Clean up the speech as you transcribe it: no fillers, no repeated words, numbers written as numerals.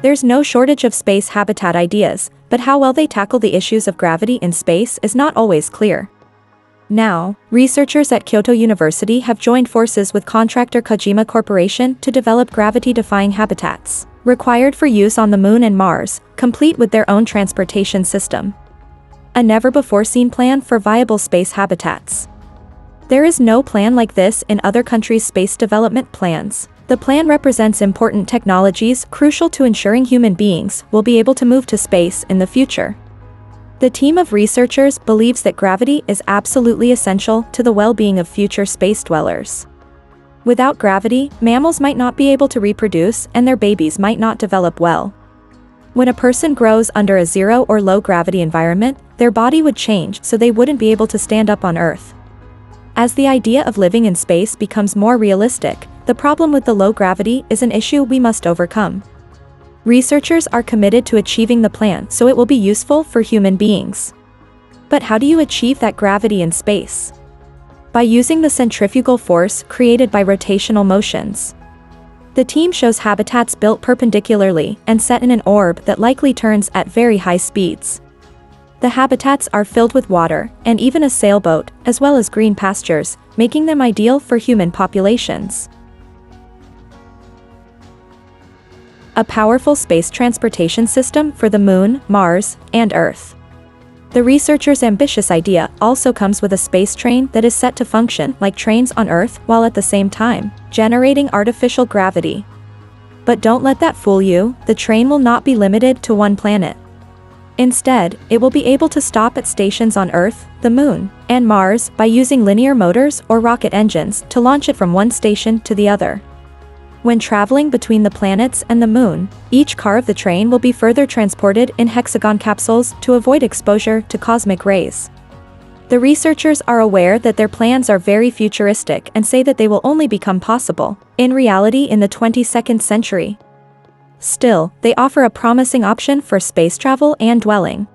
There's no shortage of space habitat ideas, but how well they tackle the issues of gravity in space is not always clear. Now, researchers at Kyoto University have joined forces with contractor Kajima Corporation to develop gravity-defying habitats, required for use on the Moon and Mars, complete with their own transportation system. A never-before-seen plan for viable space habitats. There is no plan like this in other countries' space development plans. The plan represents important technologies crucial to ensuring human beings will be able to move to space in the future. The team of researchers believes that gravity is absolutely essential to the well-being of future space dwellers. Without gravity, mammals might not be able to reproduce and their babies might not develop well. When a person grows under a zero or low gravity environment, their body would change so they wouldn't be able to stand up on Earth. As the idea of living in space becomes more realistic, the problem with the low gravity is an issue we must overcome. Researchers are committed to achieving the plan so it will be useful for human beings. But how do you achieve that gravity in space? By using the centrifugal force created by rotational motions. The team shows habitats built perpendicularly and set in an orb that likely turns at very high speeds. The habitats are filled with water, and even a sailboat, as well as green pastures, making them ideal for human populations. A powerful space transportation system for the Moon, Mars, and Earth. The researchers' ambitious idea also comes with a space train that is set to function like trains on Earth while at the same time generating artificial gravity. But don't let that fool you, the train will not be limited to one planet. Instead, it will be able to stop at stations on Earth, the Moon, and Mars by using linear motors or rocket engines to launch it from one station to the other. When traveling between the planets and the Moon, each car of the train will be further transported in hexagon capsules to avoid exposure to cosmic rays. The researchers are aware that their plans are very futuristic and say that they will only become possible, in reality, in the 22nd century. Still, they offer a promising option for space travel and dwelling.